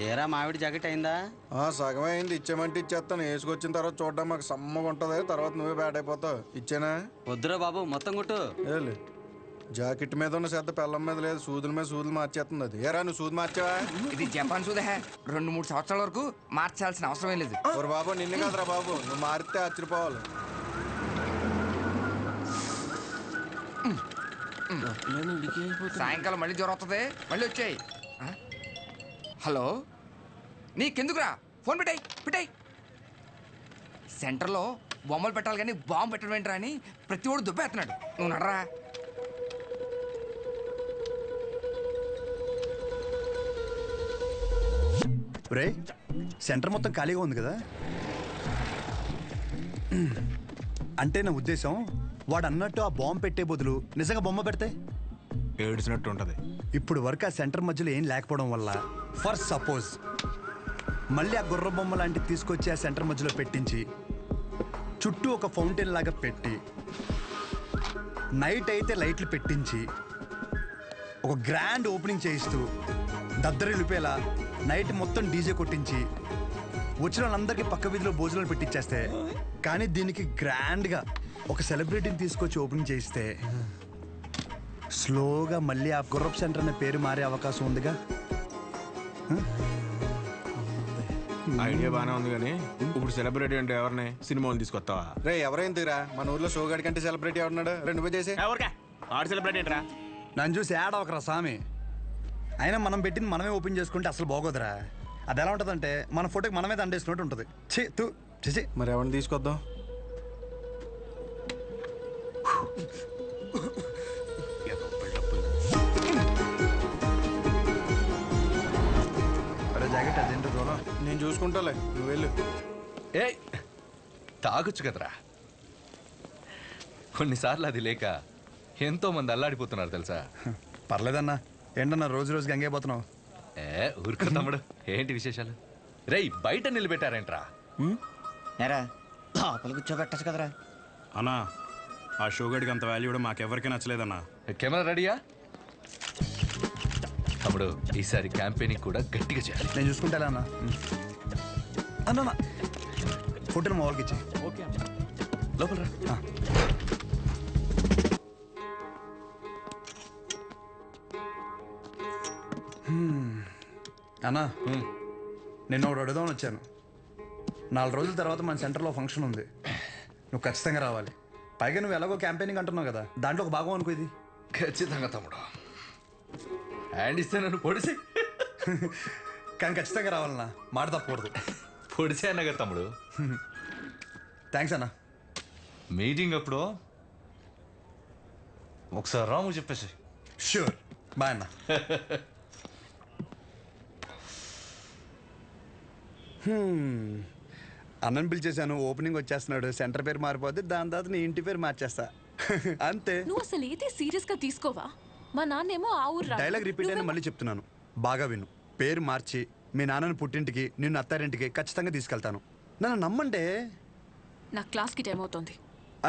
ఏరా మామిడి జాకెట్ అయిందా? సగమే అయింది. ఇచ్చేమంటే ఇచ్చేస్తాను. వేసుకొచ్చిన తర్వాత చూడడం మాకు సమ్మగా ఉంటుంది. తర్వాత నువ్వే బ్యాడ్ అయిపోతావు. ఇచ్చేనా? వద్దురా బాబు, మొత్తం కొట్టు. ఏలే, జాకెట్ మీద ఉన్న శ్రద్ధ పెళ్ళం మీద లేదు. సూదుల మీద సూదులు మార్చేస్తుంది అది. ఏరా నువ్వు సూది మార్చావా? ఇది జపాన్ సూదే. 2-3 సంవత్సరాల వరకు మార్చాల్సిన అవసరం లేదు. ఓరు బాబు, నిన్ను కాదురా బాబు, నువ్వు మారితే ఆశ్చర్యపోవాలి. సాయంకాలం మళ్ళీ జ్వరం వస్తుంది. మళ్ళీ వచ్చాయి. హలో, నీకెందుకురా ఫోన్ పెట్టాయి. సెంటర్లో బొమ్మలు పెట్టాలి కానీ బాంబు పెట్టడం ఏంట్రా అని ప్రతి ఒడు దుబ్బేస్తున్నాడు. నువ్వు నడరా. రే, సెంటర్ మొత్తం ఖాళీగా ఉంది కదా. అంటే నా ఉద్దేశం, వాడు అన్నట్టు ఆ బాంబు పెట్టే బదులు నిజంగా బొమ్మ పెడితే ఏడ్చినట్టు ఉంటది. ఇప్పుడు వరకు ఆ సెంటర్ మధ్యలో ఏం లేకపోవడం వల్ల ఫర్ సపోజ్ మళ్ళీ ఆ గుర్ర బొమ్మ లాంటివి తీసుకొచ్చి ఆ సెంటర్ మధ్యలో పెట్టించి చుట్టూ ఒక ఫౌంటైన్ లాగా పెట్టి నైట్ అయితే లైట్లు పెట్టించి ఒక గ్రాండ్ ఓపెనింగ్ చేయిస్తూ దద్దరిల్లిపోయేలా నైట్ మొత్తం డీజే కొట్టించి వచ్చిన వాళ్ళందరికీ పక్క వీధిలో భోజనాలు పెట్టించేస్తే, కానీ దీనికి గ్రాండ్గా ఒక సెలబ్రిటీని తీసుకొచ్చి ఓపెనింగ్ చేయిస్తే స్లోగా మళ్ళీ ఆ గుర్రప్ సెంటర్ అనే పేరు మారే అవకాశం ఉందిగా. ఐడియా బానే ఉంది కానీ ఇప్పుడు సెలబ్రిటీ అంటే ఎవరిని సినిమాలు తీసుకొస్తావా? రే, ఎవరైందిరా మన ఊర్లో షోగాడి కంటే సెలబ్రిటీ ఎవరున్నాడు? రెండు చేసి ఎవరికా ఆడు సెలబ్రిటీ ఏంట్రా? నన్ను చూసి యాడ్ అవకరా స్వామి. అయినా మనం పెట్టింది మనమే ఓపెన్ చేసుకుంటే అసలు బాగోదురా. అది ఎలా ఉంటుందంటే మన ఫోటోకి మనమే దండేసినట్టు ఉంటుంది. చేసి మరి ఎవరిని తీసుకొద్దాం? జాకెట్ అదేంటో దూరం. నేను చూసుకుంటాలే, నువ్వు వెళ్ళు. ఏ తాగొచ్చు కదరా. కొన్నిసార్లు అది లేక ఎంతో మంది అల్లాడిపోతున్నారు తెలుసా. పర్లేదన్నా. ఏంటన్నా రోజు రోజు గంగైపోతున్నావు? ఊరుకో తమ్ముడు, ఏంటి విశేషాలు? రేయ్, బయట నిలబెట్టారేంట్రా? ఎరా లోపల కూర్చోబెట్టచ్చు కదరా. అన్నా, ఆ షోగడికి అంత వాల్యూ కూడా మాకెవరికి నచ్చలేదన్నా. కెమెరా రెడీయా? తమ్ముడు, ఈసారి క్యాంపెయినింగ్ కూడా గట్టిగా చేయాలి. నేను చూసుకుంటా అన్న. అన్న ఫోటోలు మా వాళ్ళకి ఇచ్చి. ఓకే లోపల రా. అన్నా, నిన్న ఒకటి అడుగుదామని వచ్చాను. 4 రోజుల తర్వాత మన సెంటర్లో ఫంక్షన్ ఉంది. నువ్వు ఖచ్చితంగా రావాలి. పైగా నువ్వు ఎలాగో క్యాంపెయినింగ్ అంటున్నావు కదా, దాంట్లో ఒక భాగం అనుకో ఇది. ఖచ్చితంగా తమ్ముడు, హ్యాండ్ ఇస్తే నన్ను పొడిసి. కానీ ఖచ్చితంగా రావాలన్నా, మాట తప్పకూడదు. పొడిసే అన్న కదా తమ్ముడు. థ్యాంక్స్ అన్నా. మీటింగ్ అప్పుడు ఒకసారి రాము చెప్పేసి. షూర్, బాయ్ అన్న. అన్నని పిలిచేశాను, ఓపెనింగ్ వచ్చేస్తున్నాడు. సెంటర్ పేరు మారిపోద్ది, దాని తర్వాత నీ ఇంటి పేరు మార్చేస్తా. అంతే. నువ్వు అసలు ఏది సీరియస్ గా తీసుకోవా? మా నాన్నేమో ఆ ఊరు డైలాగ్ రిపీట్ అయినా మళ్ళీ చెప్తున్నాను, బాగా విను. పేరు మార్చి మీ నాన్నని పుట్టింటికి, నిన్ను అత్తారింటికి ఖచ్చితంగా తీసుకెళ్తాను. నన్ను నమ్మంటే. నా క్లాస్కి టైం అవుతుంది.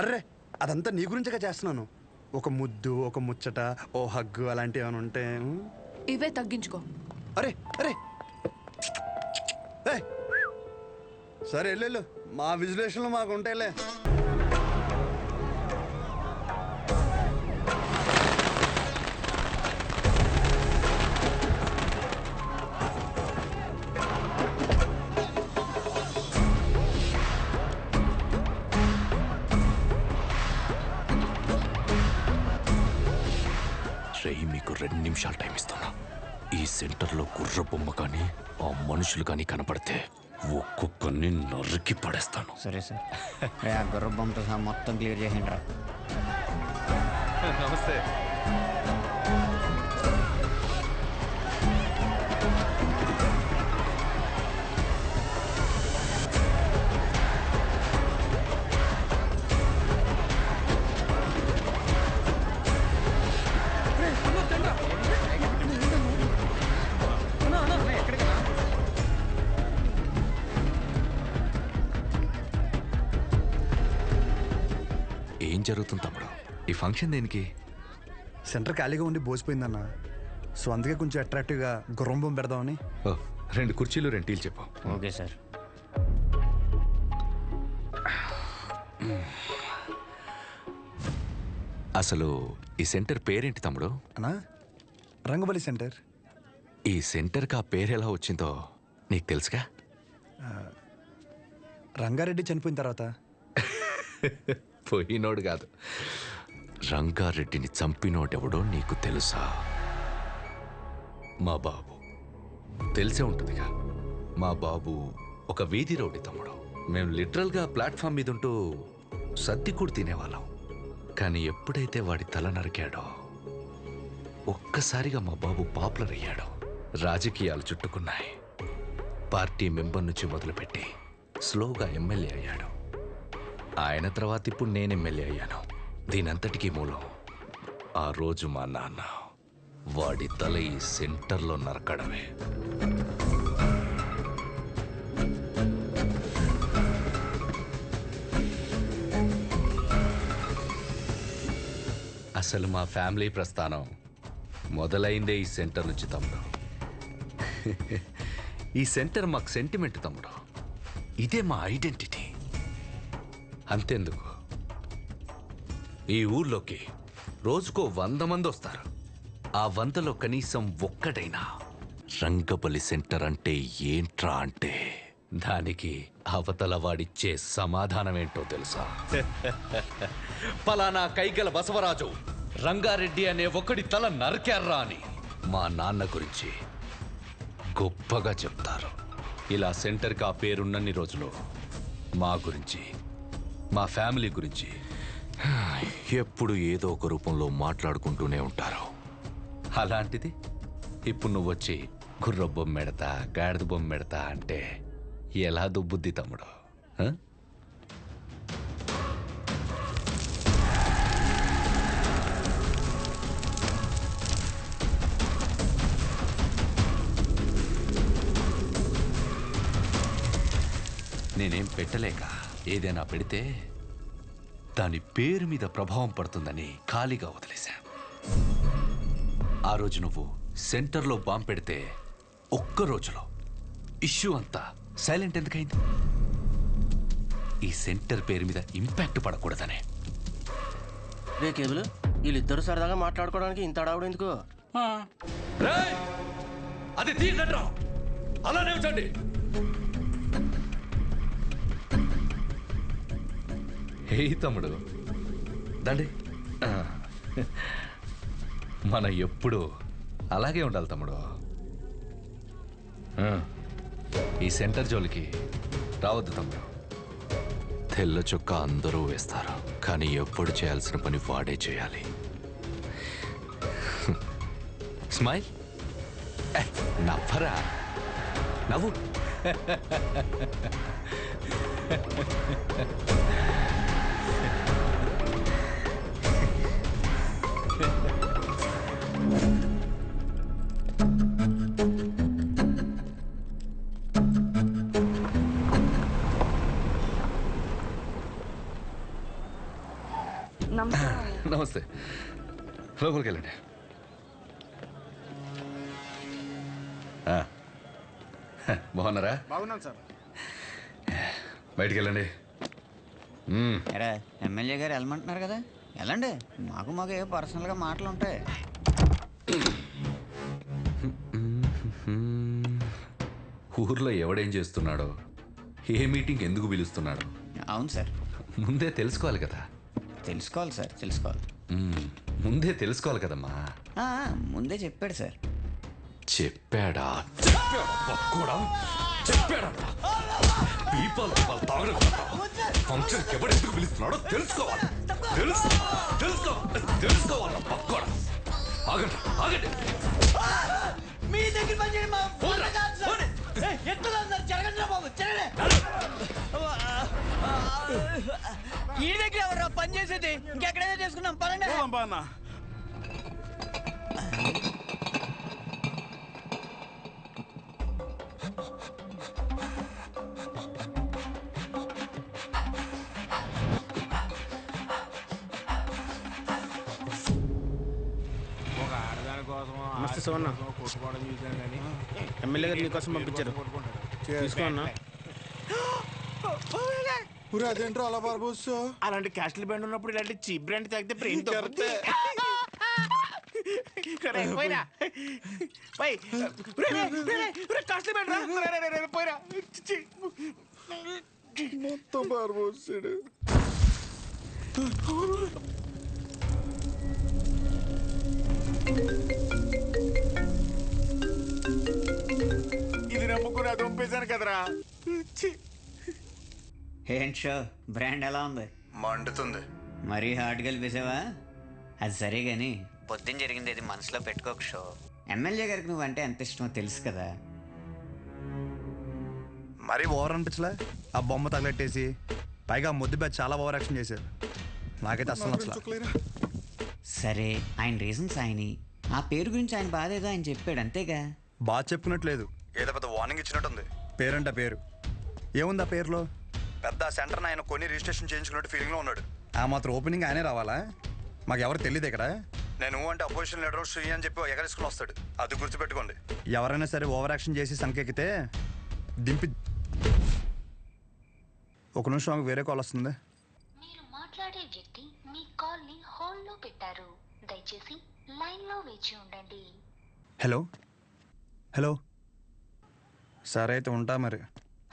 అర్రే, అదంతా నీ గురించగా చేస్తున్నాను. ఒక ముద్దు, ఒక ముచ్చట, ఓ హగ్గు అలాంటివి ఏమైనా ఉంటే. ఇవే తగ్గించుకో. అరే అరే, సరే వెళ్ళు, మా విజులేషన్లో మాకు ఉంటాయిలే. మీకు 2 నిమిషాలు టైం ఇస్తున్నా. ఈ సెంటర్లో గుర్ర బొమ్మ కానీ ఆ మనుషులు కానీ కనపడితే ఒక్కొక్కరిని నరికి పడేస్తాను. సరే సార్, ఆ గుర్ర బొమ్మతో సహా మొత్తం క్లియర్ చేయండి రా. నమస్తే. ఏం జరుగుతుంది తమ్ముడు? ఈ ఫంక్షన్ దేనికి? సెంటర్ ఖాళీగా ఉండి బోసిపోయిందన్న. సో అందుకే కొంచెం అట్రాక్టివ్గా గుర్రం బొమ్మ పెడదామని. 2 కుర్చీలు 2 టీలు చెప్పు. Okay sir. అసలు ఈ సెంటర్ పేరేంటి తమ్ముడు? అన్నా రంగబలి సెంటర్. ఈ సెంటర్కి ఆ పేరు ఎలా వచ్చిందో నీకు తెలుసుగా? రంగారెడ్డి చనిపోయిన తర్వాత. పోయినోడు కాదు, రంగారెడ్డిని చంపినోడెవడో నీకు తెలుసా? మా బాబు. తెలిసే ఉంటుందిగా. మా బాబు ఒక వీధి రౌడీ తమ్ముడు. మేము లిటరల్గా ప్లాట్ఫామ్ మీద ఉంటూ సద్ది కూడా తినేవాళ్ళం. కానీ ఎప్పుడైతే వాడి తల నరికాడో ఒక్కసారిగా మా బాబు పాపులర్ అయ్యాడు. రాజకీయాలు చుట్టుకున్నాయి. పార్టీ మెంబర్ నుంచి మొదలుపెట్టి స్లోగా ఎమ్మెల్యే అయ్యాడు. ఆయన తర్వాత ఇప్పుడు నేను ఎమ్మెల్యే అయ్యాను. దీనంతటికీ మూలం ఆ రోజు మా నాన్న వాడి తల ఈ సెంటర్లో నరకడమే. అసలు మా ఫ్యామిలీ ప్రస్థానం మొదలైందే ఈ సెంటర్ నుంచి తమ్ముడు. ఈ సెంటర్ మాకు సెంటిమెంట్ తమ్ముడు. ఇదే మా ఐడెంటిటీ. అంతెందుకు, ఈ ఊర్లోకి రోజుకో 100 మంది వస్తారు. ఆ 100లో కనీసం ఒక్కడైనా రంగబలి సెంటర్ అంటే ఏంట్రా అంటే దానికి అవతల వాడిచ్చే సమాధానం ఏంటో తెలుసా? పలానా కైగల బసవరాజు రంగారెడ్డి అనే ఒకడి తల నరికారా అని మా నాన్న గురించి గొప్పగా చెప్తారు. ఇలా సెంటర్కి ఆ పేరున్నన్ని రోజులు మా గురించి, మా ఫ్యామిలీ గురించి ఎప్పుడు ఏదో ఒక రూపంలో మాట్లాడుకుంటూనే ఉంటారు. అలాంటిది ఇప్పుడు నువ్వు వచ్చి గుర్ర బొమ్మ పెడతా, గాడిద బొమ్మ పెడతా అంటే ఎలా దుబ్బుద్ది తమ్ముడు? నేనేం పెట్టలేక ఏదైనా పెడితే దాని పేరు మీద ప్రభావం పడుతుందని ఖాళీగా వదిలేశా. ఆ రోజు నువ్వు సెంటర్లో బాంబు పెడితే ఒక్క రోజులో ఇష్యూ అంతా సైలెంట్ ఎందుకైంది? ఈ సెంటర్ పేరు మీద ఇంపాక్ట్ పడకూడదనే. రే కేబుల్, వీళ్ళిద్దరు సరదాగా మాట్లాడుకోవడానికి ఇంత అడావుడు ఎందుకు? అది తీయకండ్రా, అలానే ఉంచండి. హే తమ్ముడు, దండి. మన ఎప్పుడు అలాగే ఉండాలి తమ్ముడు. ఈ సెంటర్ జోలికి రావద్దు తమ్ముడు. తెల్ల చొక్క అందరూ వేస్తారు, కానీ ఎప్పుడు చేయాల్సిన పని వాడే చేయాలి. స్మైల్, నవ్వరా, నవ్వు. నమస్తే, లోపలికి వెళ్ళండి. బాగున్నారా? బాగున్నాను సార్. బయటికి వెళ్ళండి. ఎరా, ఎమ్మెల్యే గారు వెళ్ళమంటున్నారు కదా, వెళ్ళండి. మాకు ఏ పర్సనల్గా మాటలు ఉంటాయి. ఊర్లో ఎవడేం చేస్తున్నాడో, ఏ మీటింగ్ ఎందుకు పిలుస్తున్నాడో అవును సార్, ముందే తెలుసుకోవాలి కదా. తెలుసుకోవాలి సార్, తెలుసుకోవాలి. ముందే తెలుసుకోవాలి కదమ్మా. ముందే చెప్పాడు సార్. చెప్పాడా? చెప్పాడా? ఫంక్షన్కి ఎవడెందుకు పిలుస్తున్నాడో తెలుసుకోవాలి. తెలుసుకోవాలి. పక్కోడా, ఆగండి, ఆగండి. మీ దగ్గర పని చేయండి, ఈ దగ్గర ఎవరు పని చేసేది? ఇంకెక్కడైనా చేసుకున్నాం పనండి. సోనా ఎమ్మెల్యే గారు నీకోసం పంపించారు తీసుకో అన్న. ఊరే అదేంట్రా అలా పారబోసు? అలాంటి క్యాస్టల్ బ్రాండ్ ఉన్నప్పుడు ఇలాంటి చీప్ బ్రాండ్ తాగితే బ్రెయిన్ మొత్తం పారబోసాడు. ఇది నమ్ముకుని అది పంపేశాను కదరా. ఏంటి షో బ్రాండ్ ఎలా ఉంది? మండుతుంది. మరీ హార్డ్ కలిపేసావా? అది సరే గాని పొద్దున్న జరిగింది అది మనసులో పెట్టుకోక షో. ఎమ్మెల్యే గారికి నువ్వంటే ఎంత ఇష్టమో తెలుసు కదా. మరీ ఓవర్ అనిపించలే? ఆ బొమ్మ తగలెట్టేసి పైగా ముద్దు బ్యాచ్ చాలా ఓవర్ యాక్షన్ చేశారు. నాకైతే అసలు నచ్చలేదు. సరే ఆయన రీజన్స్ ఆయని, ఆ పేరు గురించి ఆయన బాధ ఏదో ఆయన చెప్పాడు అంతేగా. బాగా చెప్పుకున్నట్లేదు, ఏదో పెద్ద వార్నింగ్ ఇచ్చినట్టుంది. పేరంట పేరు ఏముంది ఆ పేరులో? పెద్ద సెంటర్ని ఆయన కొన్ని రిజిస్ట్రేషన్ చేయించుకున్నట్టు ఫీలింగ్లో ఉన్నాడు. ఆ మాత్రం ఓపెనింగ్ ఆయనే రావాలా? మాకు ఎవరు తెలియదు ఇక్కడ. నేను అంటే అపోజిషన్ లీడర్ శ్రీ అని చెప్పి ఎగరేసుకుని వస్తాడు. అది గుర్తుపెట్టుకోండి. ఎవరైనా సరే ఓవర్ యాక్షన్ చేసి సంకెక్కితే దింపి. ఒక నిమిషం మాకు వేరే కాల్ వస్తుంది. మీరు మాట్లాడే వ్యక్తి మీ కాల్ ని హోల్డ్ లో పెట్టారు. దయచేసి లైన్ లో వేచి ఉండండి. హలో హలో, సరే అయితే ఉంటా మరి.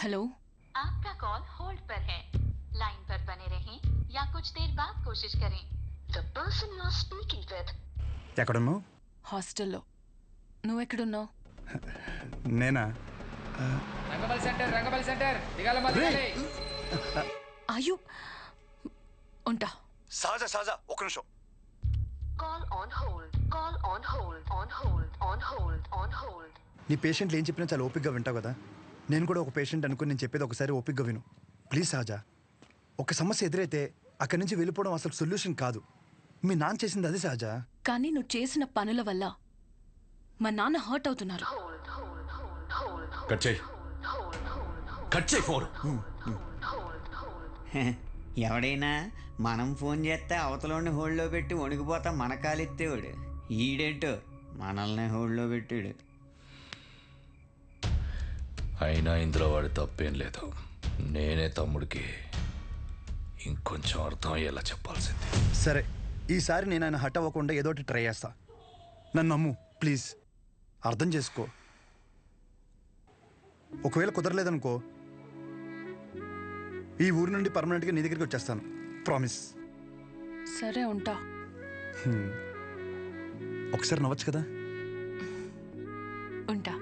హలో, आपका कॉल होल्ड पर है. लाइन पर बने रहें या कुछ देर बाद कोशिश करें. The person you are speaking with. ఎక్కడున్నావు? హాస్టల్లో. నువ్వెక్కడున్నావు? నేనా? రంగబల్ సెంటర్ అయ్యో, ఉంటా. సహజ సహజ ఒక నిమిషం. Call on hold. Call on hold. On hold. On hold. On hold. నీ పేషెంట్లు ఏం చెప్పినా చాలా ఓపిక్గా వింటావు కదా. నేను కూడా ఒక పేషెంట్ అనుకుని నేను చెప్పేది ఒకసారి ఓపిక్గా విను ప్లీజ్. సహజ, ఒక సమస్య ఎదురైతే అక్కడి నుంచి వెళ్ళిపోవడం అసలు సొల్యూషన్ కాదు. మీ నాన్న చేసింది అదే సహజ. కానీ నువ్వు చేసిన పనుల వల్ల మా నాన్న హర్ట్ అవుతున్నారు. కట్ చేయి, కట్ చేయి ఫోన్. ఎవడైనా మనం ఫోన్ చేస్తే అవతలని హోల్డ్లో పెట్టి వణికిపోతా మన కాలెత్తేవాడు. ఈడేంటో మనల్ని హోల్డ్లో పెట్టాడు. అయినా ఇందులో వాడి తప్పేం లేదు. నేనే తమ్ముడికి ఇంకొంచెం అర్థం అయ్యేలా చెప్పాల్సింది. సరే, ఈసారి నేను ఆయన హట్ అవ్వకుండా ఏదో ఒకటి ట్రై చేస్తా. నన్ను నమ్ము ప్లీజ్, అర్థం చేసుకో. ఒకవేళ కుదరలేదనుకో, ఈ ఊరి నుండి పర్మనెంట్గా నీ దగ్గరికి వచ్చేస్తాను. ప్రామిస్. సరే ఉంటా. ఒకసారి నవ్వచ్చు కదా. ఉంటా.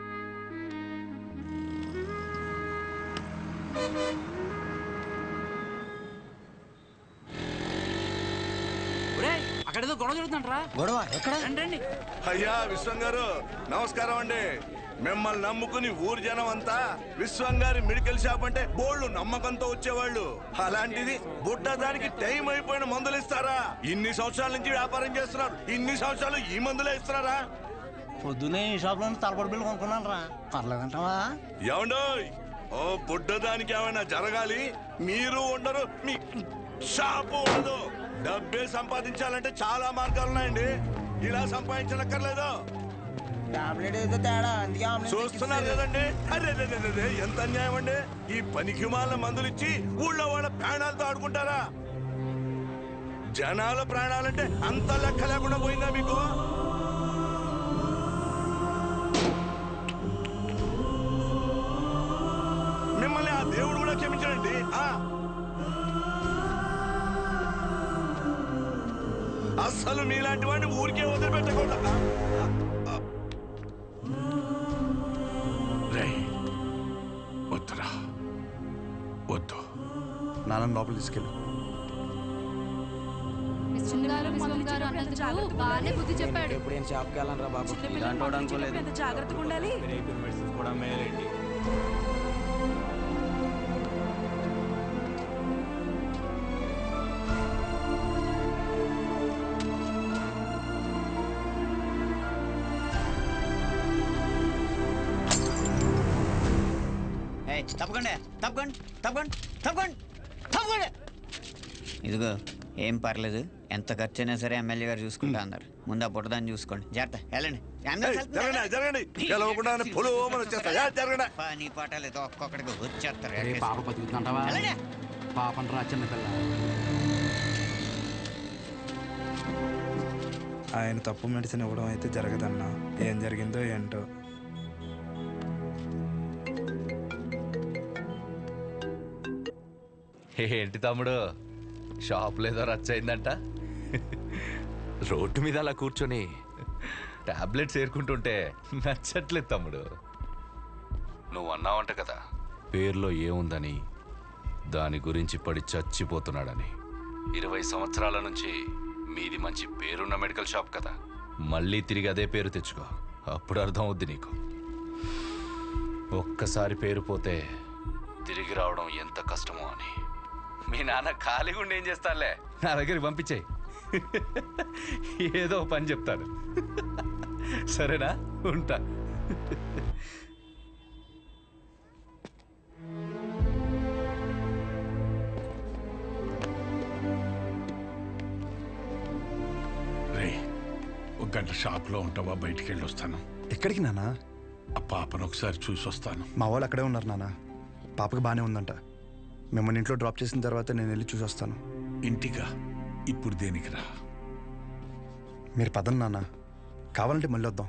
అక్కడేదో గొడవ జరుగుతుందంటరా. గొడవ ఎక్కడ? రండి. అయ్యా విశ్వం గారు నమస్కారం అండి. మిమ్మల్ని నమ్ముకుని ఊరు జనం అంతా విశ్వం గారి మెడికల్ షాప్ అంటే బోళ్ళు నమ్మకంతో వచ్చేవాళ్ళు. అలాంటిది బుడ్డ దానికి టైం అయిపోయిన మందులు ఇస్తారా? ఇన్ని సంవత్సరాల నుంచి వ్యాపారం చేస్తున్నారు, ఇన్ని సంవత్సరాలు ఈ మందులే ఇస్తున్నారా? పొద్దునే ఈ షాప్ లో తలపడి బిల్లు కొనుక్కున్నాను రా. పర్లేదంటావా? ఏమండోయ్, ఓ బుడ్డ దానికి ఏమైనా జరగాలి, మీరు ఉండరు, మీ షాపు ఉండదు. డబ్బే సంపాదించాలంటే చాలా మార్గాలు ఉన్నాయండి. ఇలా సంపాదించనక్కర్లేదు. చూస్తున్నారు కదండి. అరే ఎంత అన్యాయం అండి. ఈ పనికి మాల మందులు ఇచ్చి ఊళ్ళో వాళ్ళ ప్రాణాలతో ఆడుకుంటారా? జనాల ప్రాణాలంటే అంత లెక్క లేకుండా పోయిందా మీకు? మిమ్మల్ని ఆ దేవుడు కూడా క్షమించడండి. అస్సలు మీలాంటి వాడిని ఊరికే వదిలిపెట్టకూడదు. వద్దురా, వద్దు. నాన్న లోపల తీసుకెళ్ళు. బాగానే బుద్ధి చెప్పాడు. ఇప్పుడు ఏం షాప్కి వెళ్ళాలరా బాబు, ఇలాంటి అనుకోలేదు. జాగ్రత్తగా ఉండాలి. కూడా మేలేండి. తప్పకుండా తప్పకుండా తప్పకుండా తప్పకుండా తప్పకుండా. ఇదిగో ఏం పర్లేదు, ఎంత ఖర్చు అయినా సరే ఎమ్మెల్యే గారు చూసుకుంటా అన్నారు. ముందు ఆ బుట్టదాన్ని చూసుకోండి. జాగ్రత్త వెళ్ళండి. జరగండి జరగండి గెలవకుండా పొలు వచ్చేస్తా జరగండి. పని పాటలేదు ఒక్కొక్కడికి వచ్చేస్తారు. పాప బతుకుతుంటావా? పాపం రా చిన్నపిల్ల. ఆయన తప్పు మెడిసిన్ ఇవ్వడం అయితే జరగదన్నా. ఏం జరిగిందో ఏంటో. ఏంటి తమ్ముడు, షాప్ లేదో రచ్చయిందంట? రోడ్డు మీద అలా కూర్చొని టాబ్లెట్స్ ఏరుకుంటుంటే నచ్చట్లేదు తమ్ముడు. నువ్వు అన్నావంట కదా పేర్లో ఏముందని, దాని గురించి పడి చచ్చిపోతున్నాడని. 20 సంవత్సరాల నుంచి మీది మంచి పేరున్న మెడికల్ షాప్ కదా, మళ్ళీ తిరిగి అదే పేరు తెచ్చుకో, అప్పుడు అర్థం అవుద్ది నీకు. ఒక్కసారి పేరు పోతే తిరిగి రావడం ఎంత కష్టమో అని. మీ నాన్న ఖాళీగా ఉండి ఏం చేస్తానులే, నా దగ్గరికి పంపించేయి, ఏదో పని చెప్తాను. సరేనా, ఉంటా. ఒక గంట షాప్లో ఉంటావా? బయటికి వెళ్ళి వస్తాను. ఎక్కడికి నాన్న? ఆ పాపను ఒకసారి చూసి వస్తాను. మా వాళ్ళు అక్కడే ఉన్నారు నాన్న. పాపకి బాగానే ఉందంట. మిమ్మల్ని ఇంట్లో డ్రాప్ చేసిన తర్వాత నేను వెళ్ళి చూసి వస్తాను. ఇంటిగా? ఇప్పుడు దేనికి రా? మీరు పదండి నాన్న, కావాలంటే మళ్ళీ వద్దాం.